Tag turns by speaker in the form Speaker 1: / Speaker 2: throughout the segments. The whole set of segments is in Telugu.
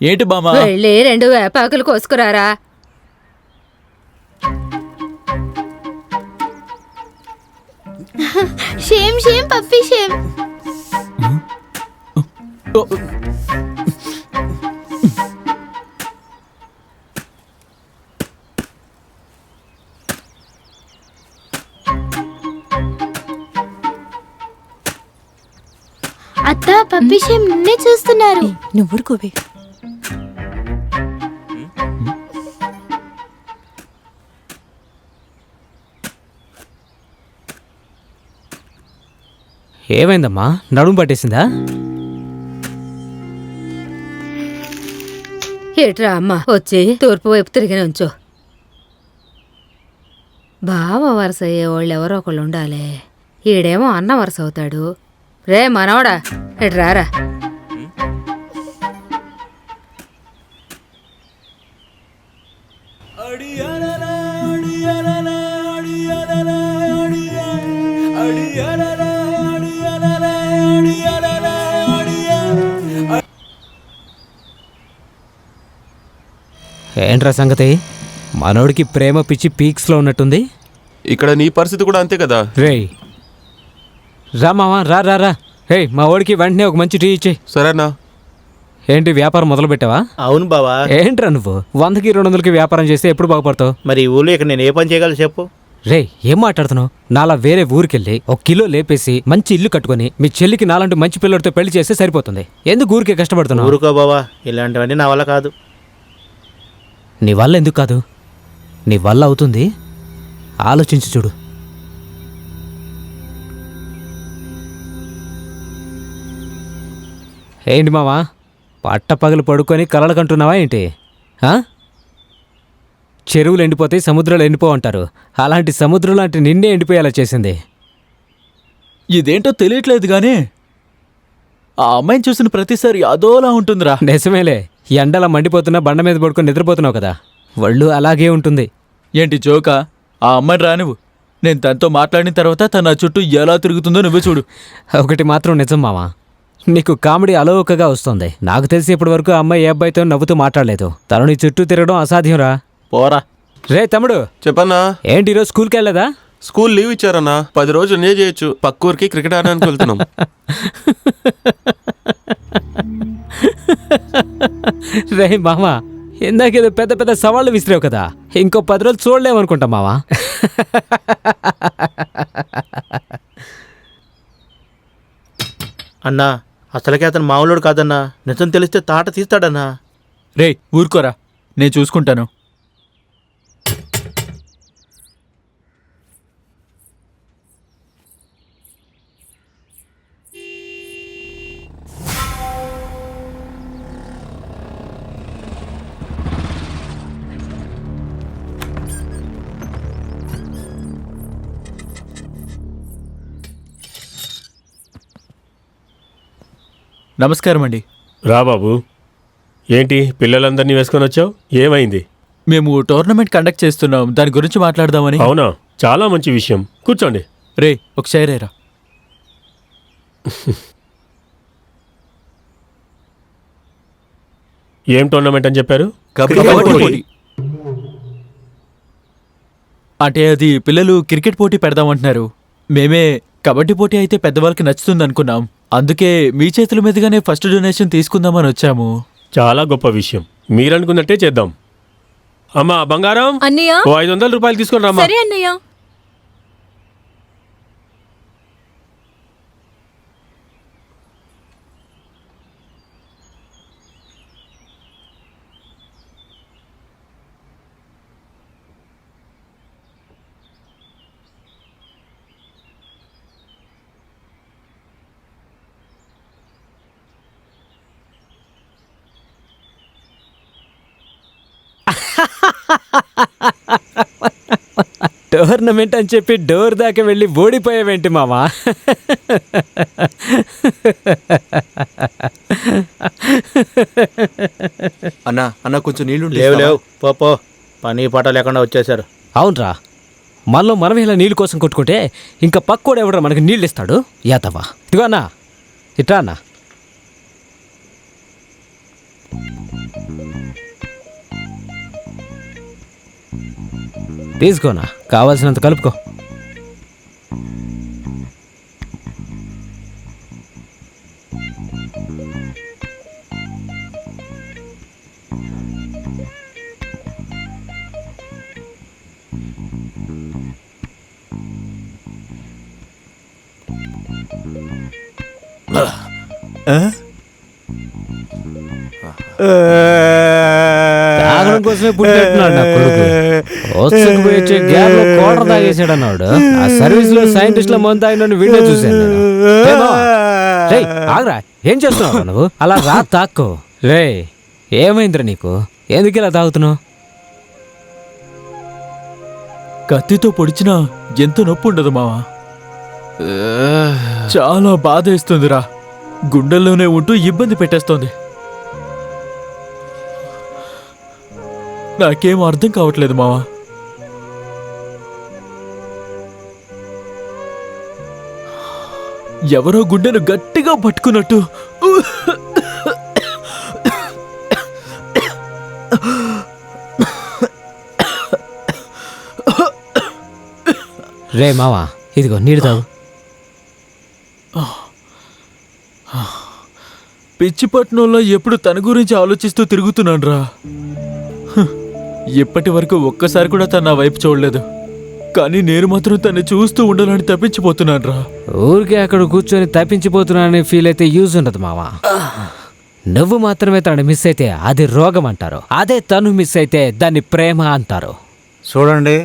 Speaker 1: ఏంటి బామా?
Speaker 2: వెళ్ళి 2 వేపాకులు కోసుకురారా.
Speaker 3: Shame shame puppy shame. అత్త పప్పి షేమ్ నిన్నే చూస్తున్నారు.
Speaker 4: నువ్వు ఊరుకోవే.
Speaker 5: ఏమైందమ్మా, నడుము పట్టేసిందా?
Speaker 2: ఏట్రా అమ్మ, వచ్చి తూర్పు వైపు తిరిగి నుంచో. బావ వరుస అయ్యేవాళ్ళు ఎవరో ఒకళ్ళు ఉండాలి. ఈడేమో అన్న వరుస అవుతాడు. రే మనవడా, ఇటు రారా.
Speaker 5: ఏంట్రా సంగతి? మనోడికి ప్రేమ పిచ్చి పీక్స్లో ఉన్నట్టుంది.
Speaker 6: ఇక్కడ నీ పరిస్థితి కూడా అంతే కదా.
Speaker 5: రేయ్ రా మావా, రా రా రా. హే, మా వాడికి వెంటనే ఒక మంచి టీ ఇచ్చే.
Speaker 6: సరేనా?
Speaker 5: ఏంటి, వ్యాపారం మొదలు పెట్టావా?
Speaker 7: అవును బావా.
Speaker 5: ఏంట్రా నువ్వు 100కి 200కి వ్యాపారం చేస్తే ఎప్పుడు బాగుపడతావు?
Speaker 7: మరి ఈ ఊళ్ళో ఇక్కడ నేను ఏ పని చేయగలను చెప్పు.
Speaker 5: రే, ఏం మాట్లాడుతున్నావు? నాలా వేరే ఊరికెళ్ళి 1 కిలో లేపేసి మంచి ఇల్లు కట్టుకుని మీ చెల్లికి నాలాంటి మంచి పిల్లడితో పెళ్లి చేస్తే సరిపోతుంది. ఎందుకు ఊరికే కష్టపడుతున్నావు?
Speaker 7: ఊరుకో బావా, ఇలాంటివన్నీ నా వల్ల కాదు.
Speaker 5: నీ వల్ల ఎందుకు కాదు? నీ వల్ల అవుతుంది. ఆలోచించి చూడు. ఏంటి మావా, పట్టపగలు పడుకొని కలలు కంటున్నావా ఏంటి? చెరువులు ఎండిపోతాయి, సముద్రాలు ఎండిపో అంటారు. అలాంటి సముద్రం లాంటి నిన్నే ఎండిపోయేలా చేసింది.
Speaker 1: ఇదేంటో తెలియట్లేదు గానీ ఆ అమ్మాయిని చూసిన ప్రతిసారి అదోలా ఉంటుందిరా.
Speaker 5: నిజమేలే, ఎండలా మండిపోతున్నా బండ మీద పడుకొని నిద్రపోతున్నావు కదా, ఒళ్ళు అలాగే ఉంటుంది.
Speaker 1: ఏంటి జోకా? ఆ అమ్మాయిని రానివ్వు. నేను తనతో మాట్లాడిన తర్వాత తన చుట్టూ ఎలా తిరుగుతుందో నువ్వే చూడు.
Speaker 5: ఒకటి మాత్రం నిజం మావా, నీకు కామెడీ అలవోకగా వస్తుంది. నాకు తెలిసి ఇప్పటి వరకు ఆ అమ్మాయి ఏ అబ్బాయితో నవ్వుతూ మాట్లాడలేదు. తను నీ చుట్టూ తిరగడం అసాధ్యంరా.
Speaker 1: పోరా.
Speaker 5: రే తమ్ముడు,
Speaker 6: చెప్పన్నా?
Speaker 5: ఏంటి ఈరోజు స్కూల్కి వెళ్ళదా?
Speaker 6: School leave ఇచ్చారన్నా. 10 రోజులు నే చేయొచ్చు. పక్కూరికి క్రికెట్ ఆడడానికి వెళ్తున్నాం.
Speaker 5: రే మావా, ఇందాకేదో పెద్ద పెద్ద సవాళ్ళు విసిరావు కదా, ఇంకో 10 రోజులు చూడలేమనుకుంటా మావా.
Speaker 7: అన్నా, అసలుకే అతను మామూలుడు కాదన్నా. నిజం తెలిస్తే తాట తీస్తాడన్నా.
Speaker 1: రే ఊరుకోరా, నేను చూసుకుంటాను. నమస్కారం అండి.
Speaker 8: రా బాబు. ఏంటి పిల్లలందరినీ వేసుకొని వచ్చావు? ఏమైంది?
Speaker 1: మేము టోర్నమెంట్ కండక్ట్ చేస్తున్నాం, దాని గురించి మాట్లాడదామని.
Speaker 8: అవునా, చాలా మంచి విషయం. కూర్చోండి.
Speaker 1: రే ఒకసారి రా.
Speaker 8: ఏం టోర్నమెంట్ అని చెప్పారు?
Speaker 1: కబడ్డీ పోటీ. అంటే అది పిల్లలు క్రికెట్ పోటీ పెడదామంటున్నారు. మేమే కబడ్డీ పోటీ అయితే పెద్దవాళ్ళకి నచ్చుతుంది అనుకున్నాం. అందుకే మీ చేతుల మీదుగానే ఫస్ట్ డొనేషన్ తీసుకుందామని వచ్చాము.
Speaker 8: చాలా గొప్ప విషయం. మీరనుకున్నట్టే చేద్దాం. అమ్మా బంగారం,
Speaker 4: అన్నయ్య,
Speaker 8: ఓ 500 రూపాయలు తీసుకొని రామ్మా.
Speaker 4: సరే అన్నయ్య.
Speaker 5: టోర్నమెంట్ అని చెప్పి డోర్ దాకా వెళ్ళి ఓడిపోయావేంటి మావా?
Speaker 9: అన్నా అన్న కొంచెం నీళ్లు
Speaker 7: లేవు లేవు, పో. పని పాట లేకుండా వచ్చేసారు.
Speaker 5: అవునరా, మనలో మనం ఇలా నీళ్ళు కోసం కొట్టుకుంటే ఇంకా పక్కోడు ఎవడరా మనకి నీళ్ళు ఇస్తాడు? యాతవా. ఇదిగో అన్నా, ఇట్రా అన్నా. తీసుకోనా, కావాల్సినంత కలుపుకో. తాగడం కోసమే పుట్టినట్టున్నాడు నా కొడుకు. వస్తుకుపోయి వచ్చే గ్యాప్ లో కోటర్ తాగేసాడు అన్నాడు. ఆ సర్వీస్ లో సైంటిస్ట్ లో మందు తాగిన వీడియో చూశాను నేను. రేయ్ మావా, రేయ్ ఆగ్రా, ఏం చేస్తున్నావు నువ్వు? అలా రా తాక్కో. రే ఏమైందిరా నీకు? ఎందుకు ఇలా తాగుతున్నావు?
Speaker 1: కత్తితో పొడిచినా ఎంత నొప్పి ఉండదు మావా. చాలా బాధ ఇస్తుందిరా. గుండెల్లోనే ఉంటూ ఇబ్బంది పెట్టేస్తోంది. నాకేం అర్థం కావట్లేదు మావా. ఎవరో గుండెను గట్టిగా పట్టుకున్నట్టు
Speaker 5: రే మావా, ఇదిగో నీళ్ళు తాగు.
Speaker 1: పిచ్చిపట్నంలో ఎప్పుడు తన గురించి ఆలోచిస్తూ తిరుగుతున్నాను రా. ఇప్పటి వరకు ఒక్కసారి కూడా తన నా వైపు చూడలేదు. కానీ నేను మాత్రం తన్ని చూస్తూ ఉండాలని తప్పించిపోతున్నాను రా.
Speaker 5: ఊరికే అక్కడ కూర్చొని తప్పించిపోతున్నానని ఫీల్ అయితే యూజ్ ఉండదు మావా. నువ్వు మాత్రమే తను మిస్ అయితే అది రోగం అంటారు. అదే తను మిస్ అయితే దాన్ని ప్రేమ అంటారు.
Speaker 4: చూడండి,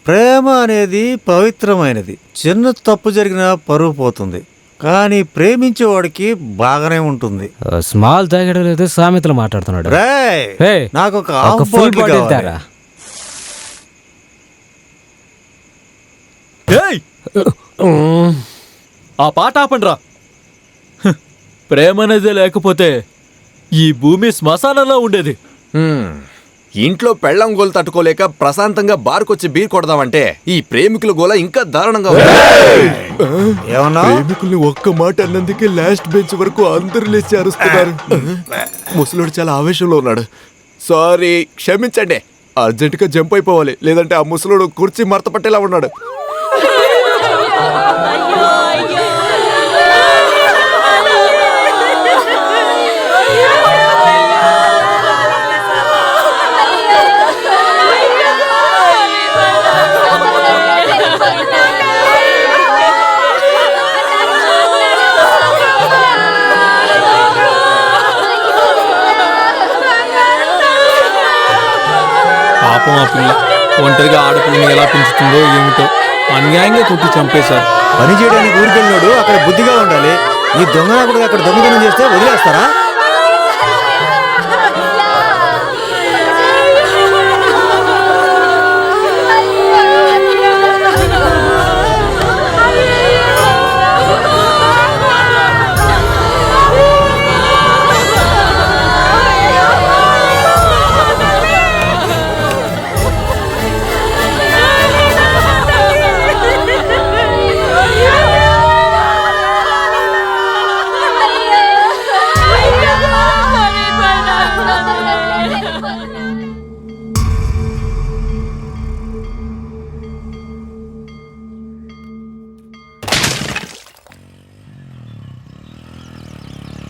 Speaker 4: ప్రేమ అనేది పవిత్రమైనది. చిన్న తప్పు జరిగినా పరువు పోతుంది, కానీ ప్రేమించేవాడికి బాగానే ఉంటుంది.
Speaker 5: స్మాల్ తాగడం లేదు, సామెతలు మాట్లాడుతున్నాడు.
Speaker 4: రేయ్, నాకు ఒక హాఫ్
Speaker 5: ఫుల్
Speaker 4: బాటిల్
Speaker 5: బాటిల్
Speaker 4: కావాలి.
Speaker 5: తారా.
Speaker 1: ఏయ్! ఆ పాట ఆపండ్రా. ప్రేమ అనేది లేకపోతే ఈ భూమి శ్మశానంలో ఉండేది.
Speaker 9: ఇంట్లో పెళ్ళం గోలు తట్టుకోలేక ప్రశాంతంగా బార్కొచ్చి బీర్ కొడదామంటే ఈ ప్రేమికుల గోల ఇంకా దారుణంగా ఉంది.
Speaker 4: ఏమన్నా?
Speaker 6: ప్రేమికుల్ని ఒక్క మాట అన్నందుకే లాస్ట్ బెంచ్ వరకు అందరూ లేచి అరుస్తున్నారు. ముసలోడు చాలా ఆవేశంలో ఉన్నాడు. సారీ, క్షమించండి. అర్జెంటుగా జంప్ అయిపోవాలి, లేదంటే ఆ ముసలోడు కుర్చీ మడత పట్టేలా ఉన్నాడు.
Speaker 10: పాపం ఆ పిల్ల ఒంటరిగా ఆడపిల్లని ఎలా పెంచుతుందో ఏమిటో. అన్యాయంగా కొట్టి చంపేశారు.
Speaker 4: పని చేయడానికి ఊరికెళ్ళినాడు, అక్కడ బుద్ధిగా ఉండాలి. ఈ దొంగనాకుడు అక్కడ దొంగతనం చేస్తే వదిలేస్తారా?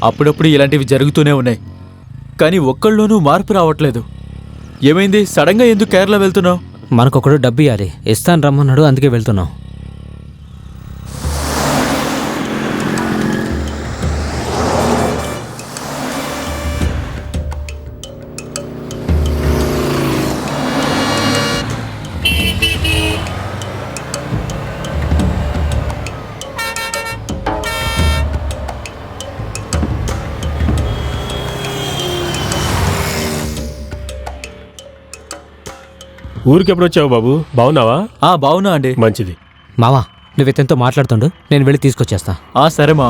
Speaker 1: అప్పుడప్పుడు ఇలాంటివి జరుగుతూనే ఉన్నాయి, కానీ ఒక్కళ్ళలోనూ మార్పు రావట్లేదు. ఏమైంది? సడన్గా ఎందుకు కేరళ వెళ్తున్నావు?
Speaker 5: మనకొకడు డబ్బు ఇవ్వాలి, ఇస్తాను రమ్మన్నాడు, అందుకే వెళ్తున్నాం.
Speaker 8: ఊరికి ఎప్పుడు వచ్చావు బాబు? బాగున్నావా?
Speaker 1: బావునా అండి.
Speaker 8: మంచిది.
Speaker 5: మావా, నువ్వు ఇతనితో మాట్లాడుతుండు, నేను వెళ్ళి తీసుకొచ్చేస్తా.
Speaker 1: సరే మా